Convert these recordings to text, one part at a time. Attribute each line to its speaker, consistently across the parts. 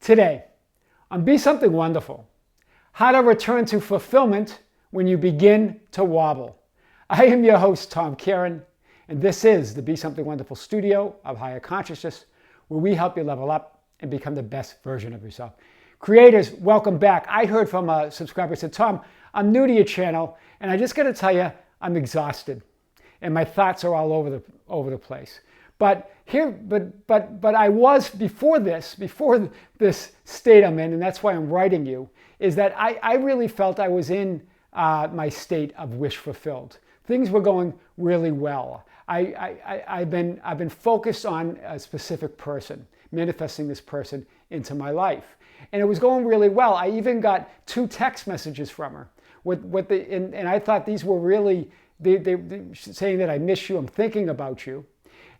Speaker 1: Today, on Be Something Wonderful, how to return to fulfillment when you begin to wobble. I am your host, Tom Kieran, and this is the Be Something Wonderful studio of higher consciousness, where we help you level up and become the best version of yourself. Creators, welcome back. I heard from a subscriber who said, Tom, I'm new to your channel, and I just got to tell you, I'm exhausted, and my thoughts are all over the place. But I was before this state I'm in, and that's why I'm writing you, is that I really felt I was in my state of wish fulfilled. Things were going really well. I've been focused on a specific person, manifesting this person into my life, and it was going really well. I even got 2 text messages from her, and I thought these were really they saying that I miss you, I'm thinking about you.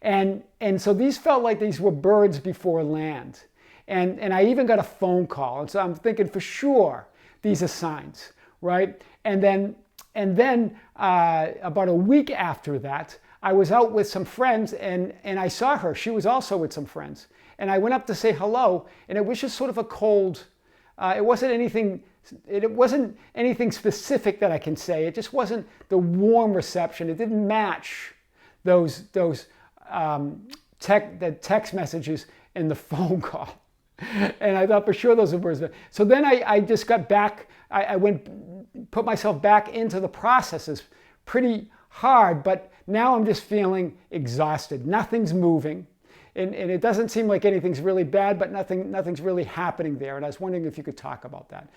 Speaker 1: And so these felt like these were birds before land. And I even got a phone call. And so I'm thinking for sure these are signs, right? And then about a week after that, I was out with some friends and I saw her. She was also with some friends. And I went up to say hello, and it was just sort of a cold, it wasn't anything specific that I can say. It just wasn't the warm reception. It didn't match those text messages and the phone call. And I thought for sure those were birds. So then I just got back, put myself back into the processes pretty hard, but now I'm just feeling exhausted. Nothing's moving. And it doesn't seem like anything's really bad, but nothing's really happening there. And I was wondering if you could talk about that.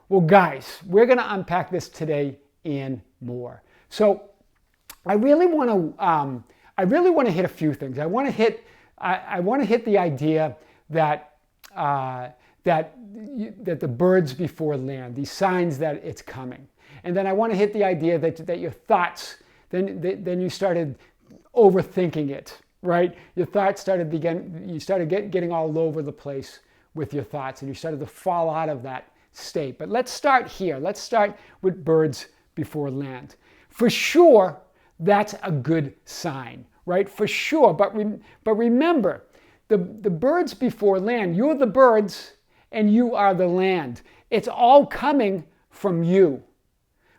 Speaker 1: Well, guys, we're going to unpack this today and more. So I really want to hit a few things. I want to hit the idea that the birds before land, these signs that it's coming, and then I want to hit the idea that your thoughts, then you started overthinking it, right? Your thoughts started getting all over the place with your thoughts, and you started to fall out of that state. But let's start here. Let's start with birds before land. For sure, that's a good sign, right? For sure. But remember, the birds before land, you're the birds and you are the land. It's all coming from you,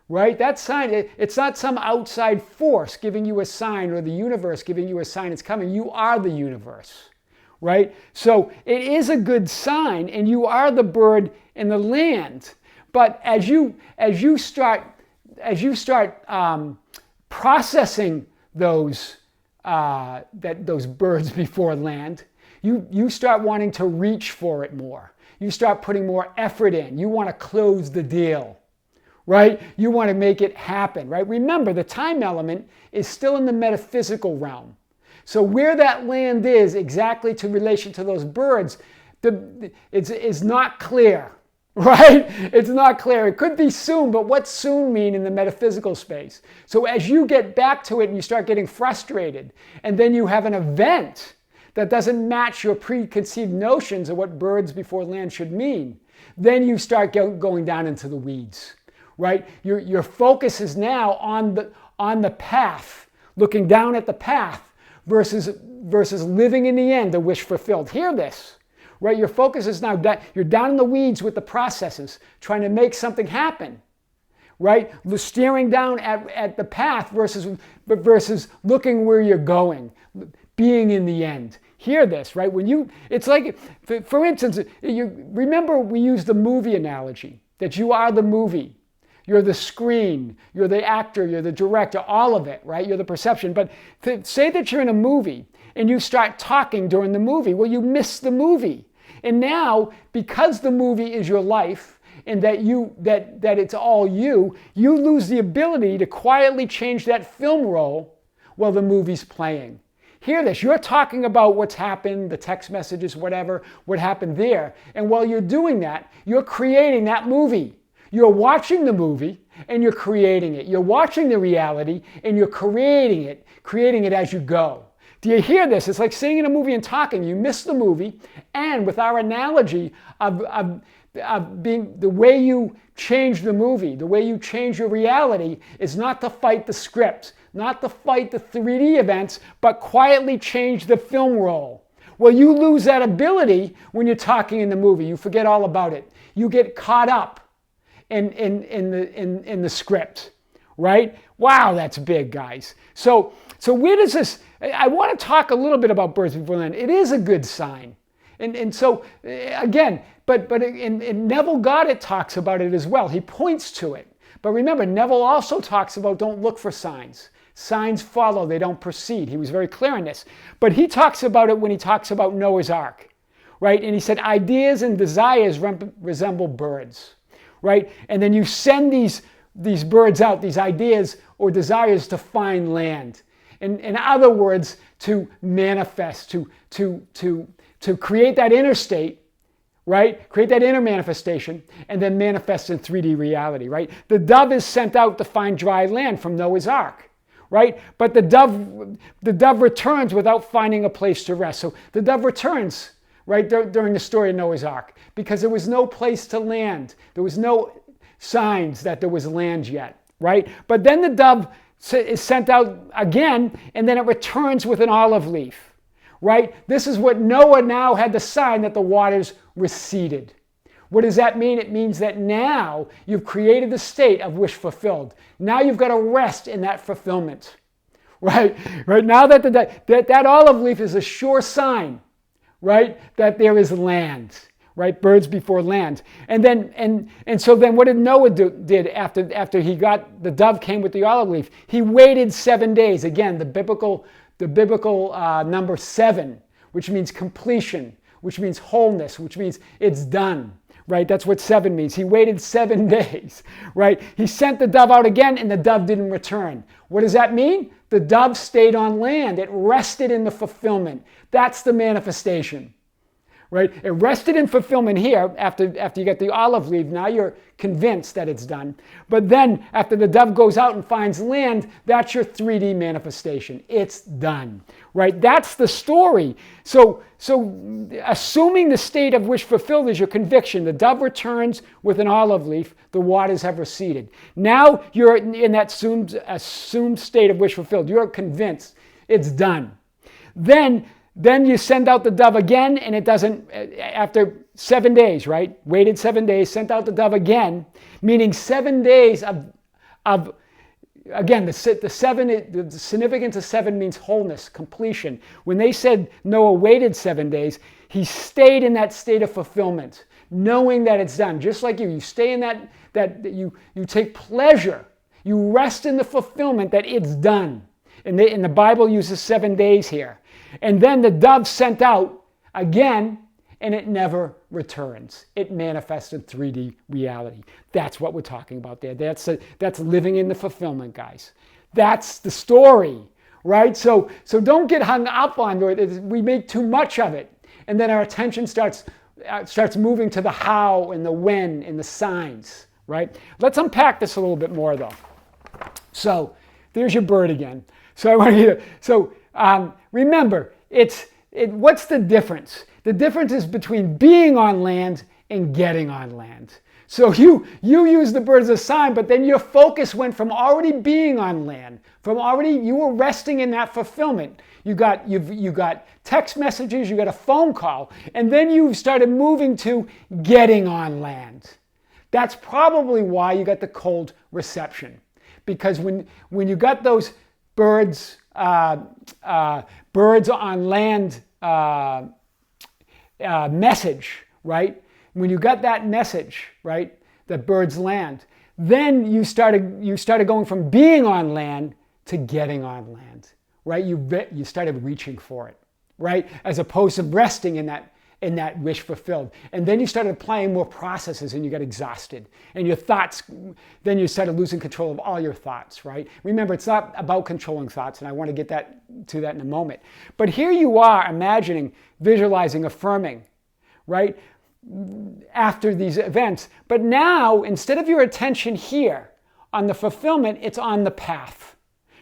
Speaker 1: right? That sign, it's not some outside force giving you a sign or the universe giving you a sign it's coming. You are the universe, right? So it is a good sign, and you are the bird in the land. But as you start processing those birds before land, you start wanting to reach for it more. You start putting more effort in. You want to close the deal, right? You want to make it happen, right? Remember, the time element is still in the metaphysical realm. So where that land is exactly to relation to those birds, it's not clear. Right? It's not clear. It could be soon, but what's soon mean in the metaphysical space? So as you get back to it and you start getting frustrated, and then you have an event that doesn't match your preconceived notions of what birds before land should mean, then you start going down into the weeds, right? Your focus is now on the path, looking down at the path versus living in the end, a wish fulfilled. Hear this. Right, your focus is now you're down in the weeds with the processes, trying to make something happen. Right, staring down at the path versus looking where you're going, being in the end. Hear this, right? It's like, for instance, you remember we used the movie analogy that you are the movie. You're the screen, you're the actor, you're the director, all of it, right? You're the perception. But say that you're in a movie and you start talking during the movie. Well, you miss the movie. And now, because the movie is your life and that it's all you lose the ability to quietly change that film roll while the movie's playing. Hear this. You're talking about what's happened, the text messages, whatever, what happened there. And while you're doing that, you're creating that movie. You're watching the movie and you're creating it. You're watching the reality and you're creating it as you go. Do you hear this? It's like sitting in a movie and talking. You miss the movie, and with our analogy of being the way you change the movie, the way you change your reality is not to fight the script, not to fight the 3D events, but quietly change the film roll. Well, you lose that ability when you're talking in the movie. You forget all about it. You get caught up in the script, right? Wow, that's big, guys. So where does this, I want to talk a little bit about birds before land. It is a good sign. And so, again, but in Neville Goddard talks about it as well. He points to it. But remember, Neville also talks about don't look for signs. Signs follow, they don't precede. He was very clear on this. But he talks about it when he talks about Noah's Ark, right? And he said ideas and desires resemble birds, right? And then you send these birds out, these ideas or desires to find land. In other words, to manifest, to create that inner state, right? Create that inner manifestation and then manifest in 3D reality, right? The dove is sent out to find dry land from Noah's Ark, right? But the dove returns without finding a place to rest. So the dove returns, right, during the story of Noah's Ark because there was no place to land. There was no signs that there was land yet, right? But then the dove is sent out again and then it returns with an olive leaf, right? This is what Noah now had the sign that the waters receded. What does that mean? It means that now you've created the state of wish fulfilled. Now you've got to rest in that fulfillment, right? Right now that olive leaf is a sure sign, right, that there is land, right? Birds before land. And so then what did Noah did after he got the dove came with the olive leaf? He waited 7 days. Again, the biblical number 7, which means completion, which means wholeness, which means it's done, right? That's what 7 means. He waited 7 days, right? He sent the dove out again and the dove didn't return. What does that mean? The dove stayed on land. It rested in the fulfillment. That's the manifestation, right? It rested in fulfillment here after you get the olive leaf. Now you're convinced that it's done. But then after the dove goes out and finds land, that's your 3D manifestation. It's done, right? That's the story. So assuming the state of wish fulfilled is your conviction. The dove returns with an olive leaf. The waters have receded. Now you're in that assumed state of wish fulfilled. You're convinced it's done. Then you send out the dove again, and it doesn't, after 7 days, right? Waited 7 days, sent out the dove again, meaning 7 days of again, the significance of 7 means wholeness, completion. When they said Noah waited 7 days, he stayed in that state of fulfillment, knowing that it's done. Just like you stay in that you take pleasure, you rest in the fulfillment that it's done. And the Bible uses 7 days here. And then the dove sent out again, and it never returns. It manifests in 3D reality. That's what we're talking about there. That's living in the fulfillment, guys. That's the story, right? So don't get hung up on it. We make too much of it. And then our attention starts moving to the how and the when and the signs, right? Let's unpack this a little bit more, though. So there's your bird again. So I want you to, remember, what's the difference? The difference is between being on land and getting on land. So you use the bird as a sign, but then your focus went from already being on land, you were resting in that fulfillment. You got text messages, you got a phone call, and then you started moving to getting on land. That's probably why you got the cold reception. Because when you got those birds on land message, right? When you got that message, right, that birds land, then you started going from being on land to getting on land, right? You started reaching for it, right? As opposed to resting in that wish fulfilled. And then you started applying more processes and you got exhausted. And your thoughts, then you started losing control of all your thoughts, right? Remember, it's not about controlling thoughts, and I want to get to that in a moment. But here you are imagining, visualizing, affirming, right? After these events. But now, instead of your attention here on the fulfillment, it's on the path.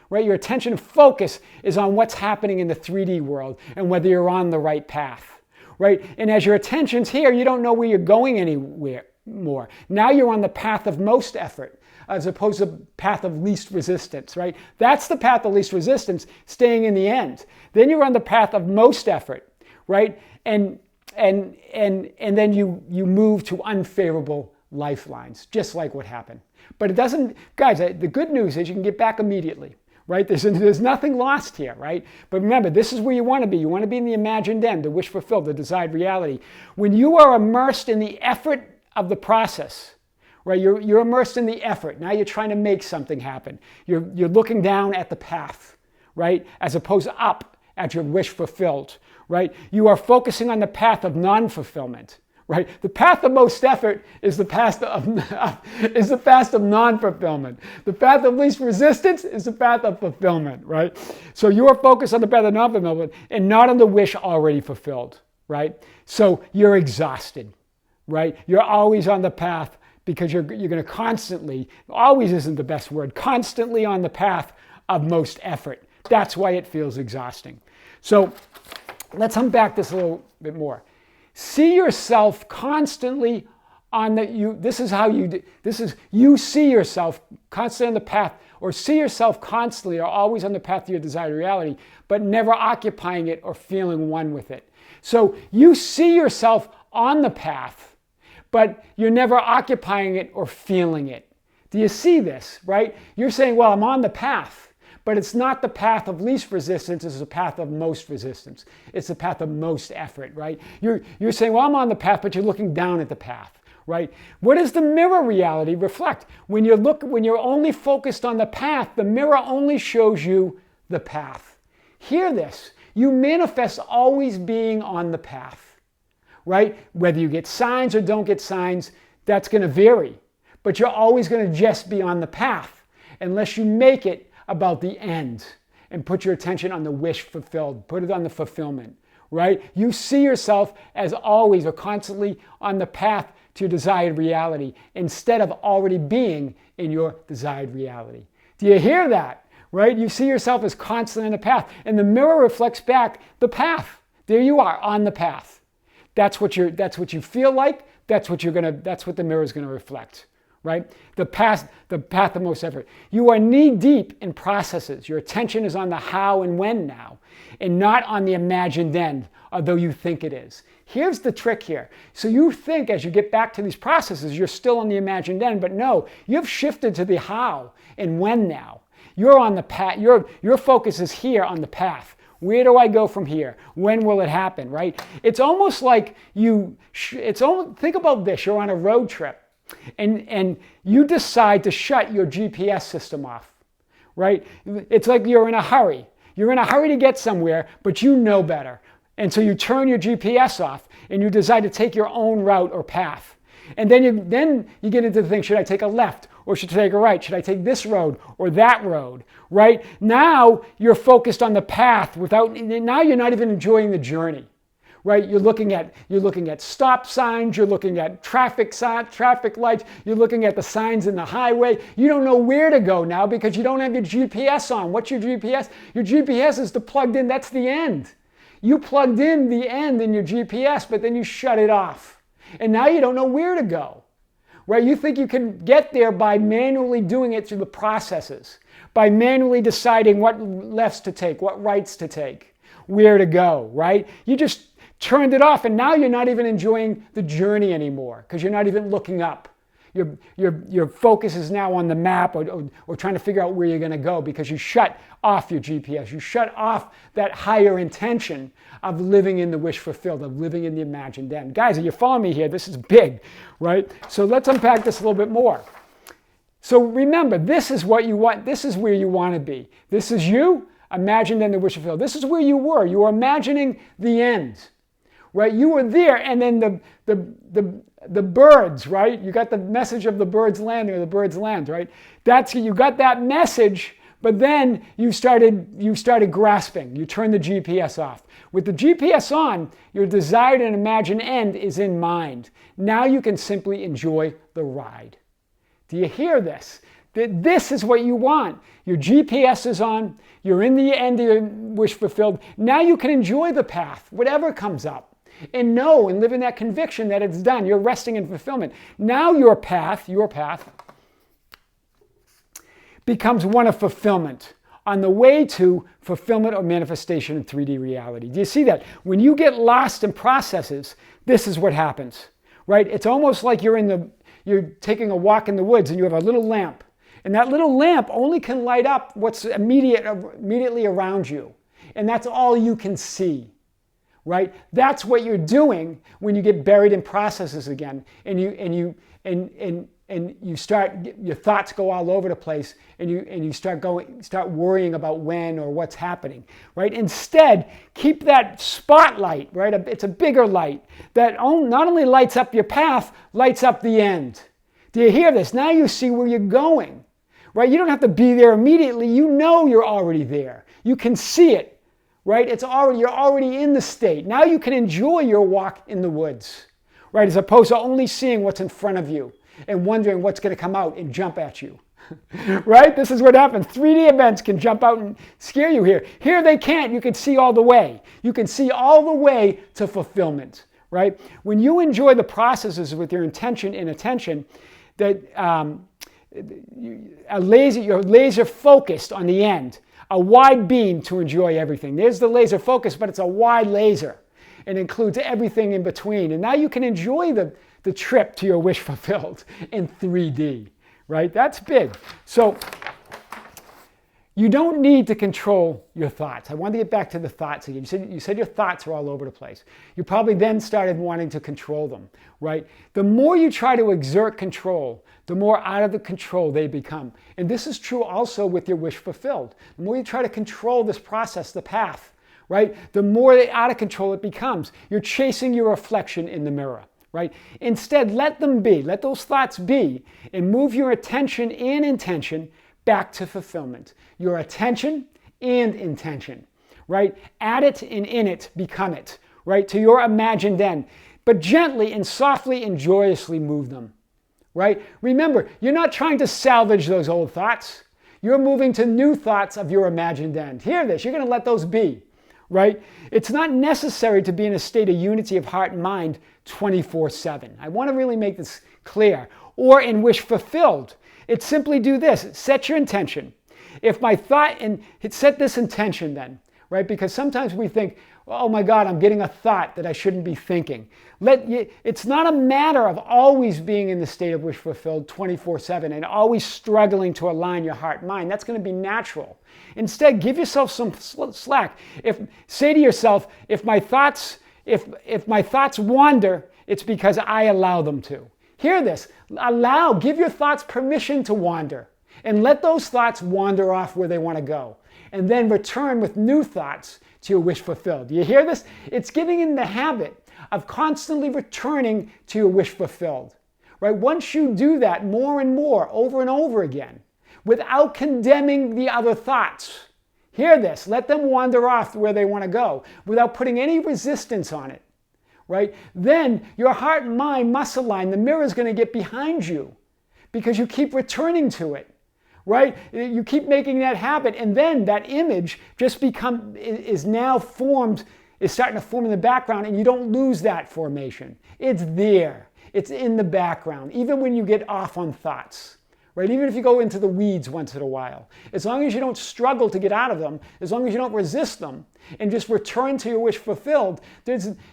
Speaker 1: Right? Your attention and focus is on what's happening in the 3D world and whether you're on the right path. Right? And as your attention's here, you don't know where you're going anywhere more. Now you're on the path of most effort as opposed to path of least resistance, right? That's the path of least resistance, staying in the end. Then you're on the path of most effort, right? And then you move to unfavorable lifelines, just like what happened. But it doesn't, guys, the good news is you can get back immediately, right? There's nothing lost here, right? But remember, this is where you want to be. You want to be in the imagined end, the wish fulfilled, the desired reality. When you are immersed in the effort of the process, right? You're immersed in the effort. Now you're trying to make something happen. You're looking down at the path, right? As opposed to up at your wish fulfilled, right? You are focusing on the path of non-fulfillment, right? The path of most effort is the path of non-fulfillment. The path of least resistance is the path of fulfillment, right? So you are focused on the path of non-fulfillment and not on the wish already fulfilled, right? So you're exhausted, right? You're always on the path because you're going to constantly, always isn't the best word, constantly on the path of most effort. That's why it feels exhausting. So let's unpack this a little bit more. See yourself constantly on you see yourself constantly on the path, or see yourself constantly or always on the path to your desired reality, but never occupying it or feeling one with it. So you see yourself on the path, but you're never occupying it or feeling it. Do you see this, right? You're saying, well, I'm on the path, but it's not the path of least resistance, it's the path of most resistance. It's the path of most effort, right? You're saying, well, I'm on the path, but you're looking down at the path, right? What does the mirror reality reflect? When you're only focused on the path, the mirror only shows you the path. Hear this. You manifest always being on the path, right? Whether you get signs or don't get signs, that's going to vary. But you're always going to just be on the path unless you make it about the end and put your attention on the wish fulfilled. Put it on the fulfillment, right? You see yourself as always or constantly on the path to your desired reality instead of already being in your desired reality. Do you hear that, right? You see yourself as constantly on the path, and the mirror reflects back the path. There you are on the path. That's what you feel like. That's what the mirror is going to reflect. Right? The path of most effort. You are knee deep in processes. Your attention is on the how and when now, and not on the imagined end, although you think it is. Here's the trick here. So you think as you get back to these processes, you're still on the imagined end, but no, you've shifted to the how and when now. You're on the path. Your focus is here on the path. Where do I go from here? When will it happen? Right? It's almost like think about this. You're on a road trip. And you decide to shut your GPS system off, right? It's like you're in a hurry. You're in a hurry to get somewhere, but you know better. And so you turn your GPS off and you decide to take your own route or path. And then you get into the thing, should I take a left or should I take a right? Should I take this road or that road, right? Now you're focused on the path now you're not even enjoying the journey. Right? You're looking at stop signs, you're looking at traffic lights, you're looking at the signs in the highway. You don't know where to go now because you don't have your GPS on. What's your GPS? Your GPS is plugged in, that's the end. You plugged in the end in your GPS, but then you shut it off. And now you don't know where to go. Right? You think you can get there by manually doing it through the processes, by manually deciding what lefts to take, what rights to take, where to go, right? You just turned it off, and now you're not even enjoying the journey anymore because you're not even looking up. Your focus is now on the map or trying to figure out where you're going to go because you shut off your GPS. You shut off that higher intention of living in the wish fulfilled, of living in the imagined end. Guys, are you following me here? This is big, right? So let's unpack this a little bit more. So remember, this is what you want. This is where you want to be. This is you imagined in the wish fulfilled. This is where you were. You were imagining the end. Right, you were there, and then the birds, right? You got the message of the birds landing or the birds land, right? You got that message, but then you started grasping. You turned the GPS off. With the GPS on, your desired and imagined end is in mind. Now you can simply enjoy the ride. Do you hear this? This is what you want. Your GPS is on. You're in the end of your wish fulfilled. Now you can enjoy the path, whatever comes up. And know and live in that conviction that it's done. You're resting in fulfillment. Now your path becomes one of fulfillment, on the way to fulfillment or manifestation in 3D reality. Do you see that? When you get lost in processes, this is what happens, right? It's almost like you're taking a walk in the woods and you have a little lamp. And that little lamp only can light up what's immediately around you. And that's all you can see, right? That's what you're doing when you get buried in processes again. And you start, your thoughts go all over the place, and you start worrying about when or what's happening, right? Instead, keep that spotlight, right? It's a bigger light that not only lights up your path, lights up the end. Do you hear this? Now you see where you're going, right? You don't have to be there immediately. You know you're already there. You can see it, right? You're already in the state. Now you can enjoy your walk in the woods, right? As opposed to only seeing what's in front of you and wondering what's going to come out and jump at you, right? This is what happens. 3D events can jump out and scare you here. Here they can't. You can see all the way. You can see all the way to fulfillment, right? When you enjoy the processes with your intention and attention, that you're laser focused on the end, a wide beam to enjoy everything. There's the laser focus, but it's a wide laser. It includes everything in between. And now you can enjoy the trip to your wish fulfilled in 3D, right? That's big. So you don't need to control your thoughts. I want to get back to the thoughts again. You said your thoughts are all over the place. You probably then started wanting to control them, right? The more you try to exert control, the more out of the control they become. And this is true also with your wish fulfilled. The more you try to control this process, the path, right? The more out of control it becomes. You're chasing your reflection in the mirror, right? Instead, let them be. Let those thoughts be and move your attention and intention back to fulfillment. Your attention and intention, right? Add it and in it, become it, right? To your imagined end. But gently and softly and joyously move them, right? Remember, you're not trying to salvage those old thoughts. You're moving to new thoughts of your imagined end. Hear this, you're going to let those be, right? It's not necessary to be in a state of unity of heart and mind 24/7. I want to really make this clear. Or in wish fulfilled. It's simply do this. Set your intention. If my thought, and set this intention then, right? Because sometimes we think, oh my God, I'm getting a thought that I shouldn't be thinking. It's not a matter of always being in the state of wish fulfilled 24/7 and always struggling to align your heart and mind. That's going to be natural. Instead, give yourself some slack. Say to yourself, if my thoughts wander, it's because I allow them to. Hear this. Give your thoughts permission to wander and let those thoughts wander off where they want to go. And then return with new thoughts to your wish fulfilled. Do you hear this? It's getting in the habit of constantly returning to your wish fulfilled. Right? Once you do that more and more, over and over again, without condemning the other thoughts, hear this, let them wander off where they want to go without putting any resistance on it. Right? Then your heart and mind must align. The mirror is going to get behind you because you keep returning to it. Right? You keep making that habit, and then that image is now formed, is starting to form in the background, and you don't lose that formation. It's there. It's in the background, even when you get off on thoughts. Right? Even if you go into the weeds once in a while. As long as you don't struggle to get out of them, as long as you don't resist them, and just return to your wish fulfilled,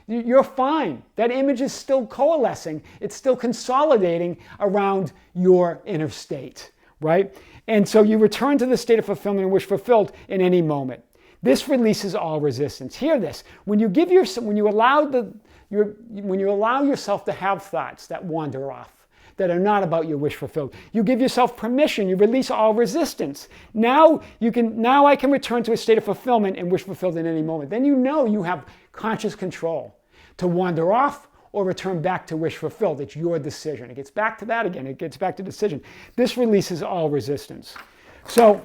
Speaker 1: you're fine. That image is still coalescing. It's still consolidating around your inner state. Right? And so you return to the state of fulfillment and wish fulfilled in any moment. This releases all resistance. Hear this. When you allow yourself to have thoughts that wander off, that are not about your wish fulfilled, you give yourself permission. You release all resistance. Now I can return to a state of fulfillment and wish fulfilled in any moment. Then you know you have conscious control to wander off or return back to wish fulfilled. It's your decision. It gets back to that again. It gets back to decision. This releases all resistance. So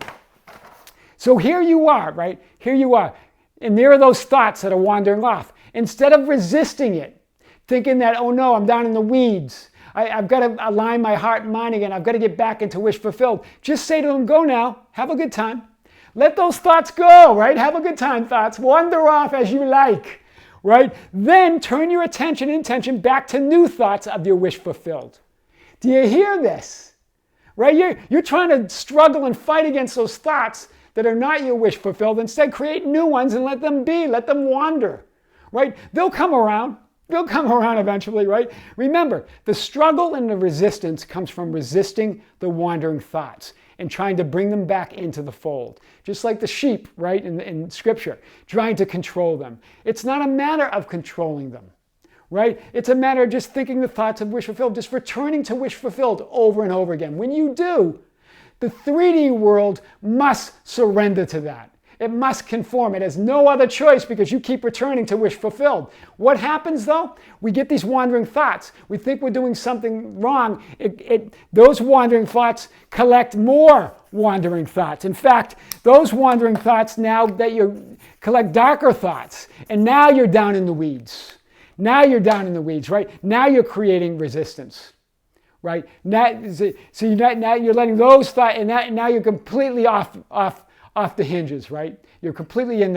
Speaker 1: here you are, right? Here you are. And there are those thoughts that are wandering off. Instead of resisting it, thinking that, oh no, I'm down in the weeds. I've got to align my heart and mind again. I've got to get back into wish fulfilled. Just say to them, go now. Have a good time. Let those thoughts go, right? Have a good time, thoughts. Wander off as you like. Right? Then turn your attention and intention back to new thoughts of your wish fulfilled. Do you hear this? Right? You're trying to struggle and fight against those thoughts that are not your wish fulfilled. Instead, create new ones and let them be. Let them wander, right? They'll come around. They'll come around eventually, right? Remember, the struggle and the resistance comes from resisting the wandering thoughts and trying to bring them back into the fold. Just like the sheep, right, in Scripture, trying to control them. It's not a matter of controlling them, right? It's a matter of just thinking the thoughts of wish fulfilled, just returning to wish fulfilled over and over again. When you do, the 3D world must surrender to that. It must conform. It has no other choice because you keep returning to wish fulfilled. What happens though? We get these wandering thoughts. We think we're doing something wrong. Those wandering thoughts collect more wandering thoughts. In fact, those wandering thoughts now that you collect darker thoughts, and now you're down in the weeds. Now you're down in the weeds, right? Now you're creating resistance. Right? Now you're letting those thoughts, and now you're completely off the hinges, right? You're completely in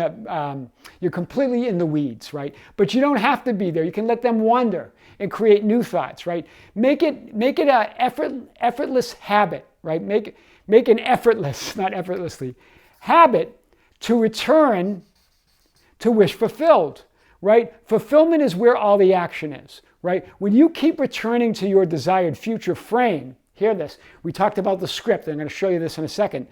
Speaker 1: the weeds, right? But you don't have to be there. You can let them wander and create new thoughts, right? Make it an effortless habit, right? Make an effortless, not effortlessly, habit to return to wish fulfilled, right? Fulfillment is where all the action is, right? When you keep returning to your desired future frame, hear this, we talked about the script, and I'm going to show you this in a second.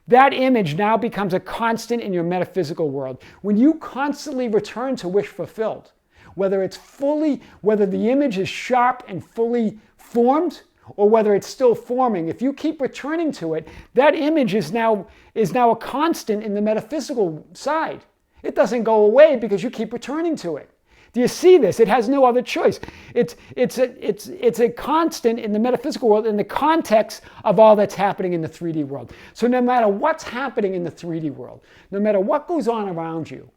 Speaker 1: That image now becomes a constant in your metaphysical world. When you constantly return to wish fulfilled, whether the image is sharp and fully formed, or whether it's still forming, if you keep returning to it, that image is now a constant in the metaphysical side. It doesn't go away because you keep returning to it. Do you see this? It has no other choice. It's a constant in the metaphysical world in the context of all that's happening in the 3D world. So no matter what's happening in the 3D world, no matter what goes on around you,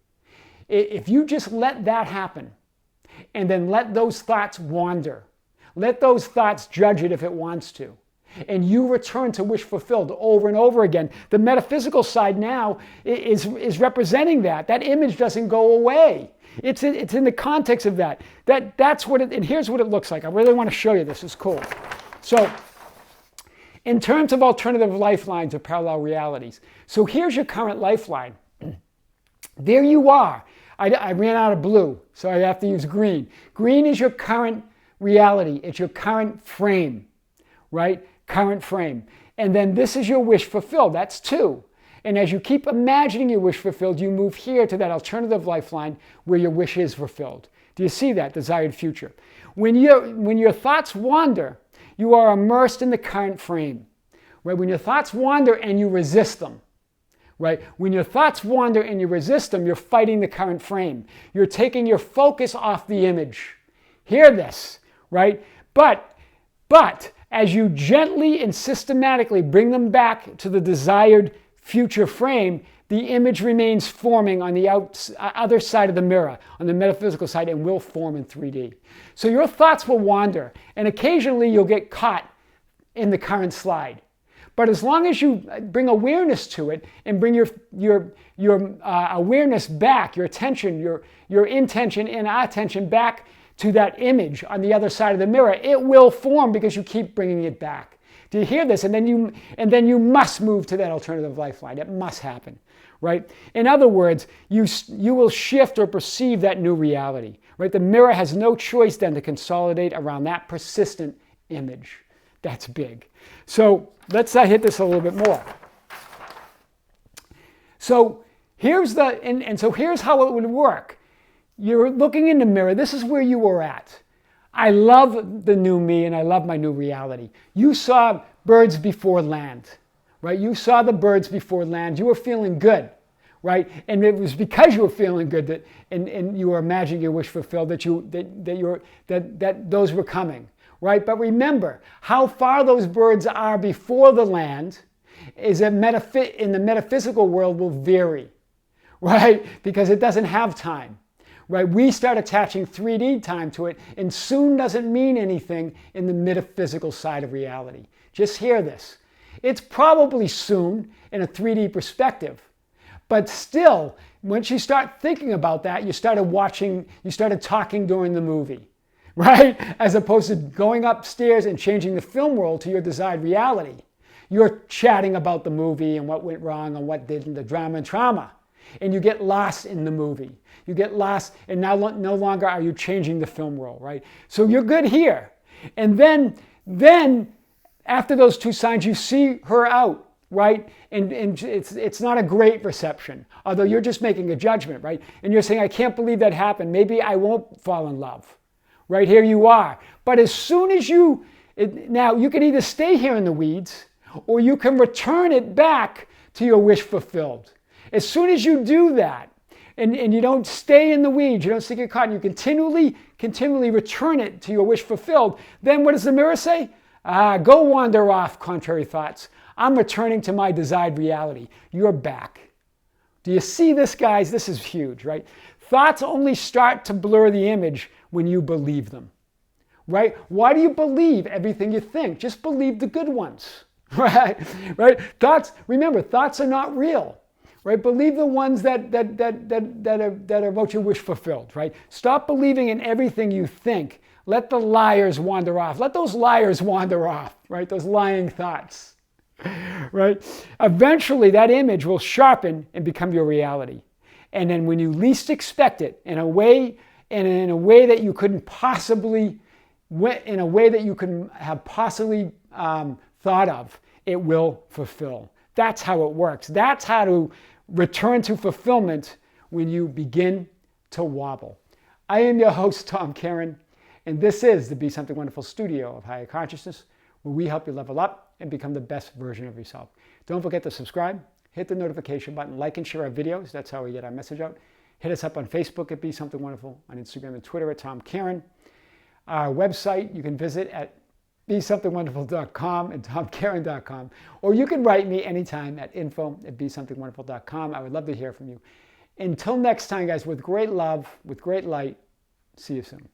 Speaker 1: if you just let that happen and then let those thoughts wander, let those thoughts judge it if it wants to, and you return to wish fulfilled over and over again, the metaphysical side now is representing that. That image doesn't go away. It's in the context of that. That's what it, and here's what it looks like. I really want to show you this. It's cool. So, in terms of alternative lifelines or parallel realities, so here's your current lifeline. There you are. I ran out of blue, so I have to use green. Green is your current reality. It's your current frame, right? Current frame. And then this is your wish fulfilled. That's 2. And as you keep imagining your wish fulfilled, you move here to that alternative lifeline where your wish is fulfilled. Do you see that desired future? When your thoughts wander, you are immersed in the current frame. Right? When your thoughts wander and you resist them, right? When your thoughts wander and you resist them, you're fighting the current frame. You're taking your focus off the image. Hear this, right? But as you gently and systematically bring them back to the desired future frame, the image remains forming on the other side of the mirror, on the metaphysical side, and will form in 3D. So your thoughts will wander, and occasionally you'll get caught in the current slide. But as long as you bring awareness to it and bring your awareness back, your attention, your intention and attention back to that image on the other side of the mirror, it will form because you keep bringing it back. Do you hear this? And then you must move to that alternative lifeline. It must happen, right? In other words, you will shift or perceive that new reality, right? The mirror has no choice then to consolidate around that persistent image. That's big. So let's hit this a little bit more. So here's how it would work. You're looking in the mirror. This is where you were at. I love the new me and I love my new reality. You saw birds before land, right? You saw the birds before land. You were feeling good, right? And it was because you were feeling good that, and you were imagining your wish fulfilled that those were coming, right? But remember, how far those birds are before the land is in the metaphysical world will vary, right? Because it doesn't have time. Right? We start attaching 3D time to it, and soon doesn't mean anything in the metaphysical side of reality. Just hear this. It's probably soon in a 3D perspective, but still, once you start thinking about that, you started talking during the movie, right? As opposed to going upstairs and changing the film roll to your desired reality. You're chatting about the movie and what went wrong and what didn't, the drama and trauma. And you get lost in the movie. You get lost, and now no longer are you changing the film role, right? So you're good here. And then after those two signs, you see her out, right? And it's not a great reception, although you're just making a judgment, right? And you're saying, I can't believe that happened. Maybe I won't fall in love. Right here you are. But as soon as now you can either stay here in the weeds or you can return it back to your wish fulfilled. As soon as you do that and you don't stay in the weeds, you don't stick your cotton, you continually return it to your wish fulfilled, then what does the mirror say? Go wander off, contrary thoughts. I'm returning to my desired reality. You're back. Do you see this, guys? This is huge, right? Thoughts only start to blur the image when you believe them, right? Why do you believe everything you think? Just believe the good ones, right? Thoughts, remember, thoughts are not real, right? Believe the ones that are about your wish fulfilled, right? Stop believing in everything you think. Let the liars wander off. Let those liars wander off, right? Those lying thoughts, right? Eventually, that image will sharpen and become your reality. And then when you least expect it, in a way that you couldn't possibly, in a way that you couldn't have possibly thought of, it will fulfill. That's how it works. That's how to return to fulfillment when you begin to wobble. I am your host, Tom Karen, and this is the Be Something Wonderful studio of higher consciousness, where we help you level up and become the best version of yourself. Don't forget to subscribe. Hit the notification button, like and share our videos. That's how we get our message out. Hit us up on Facebook at Be Something Wonderful, on Instagram and Twitter at Tom Karen. Our website you can visit at besomethingwonderful.com and tomkaren.com. Or you can write me anytime at info@besomethingwonderful.com. I would love to hear from you. Until next time, guys, with great love, with great light, see you soon.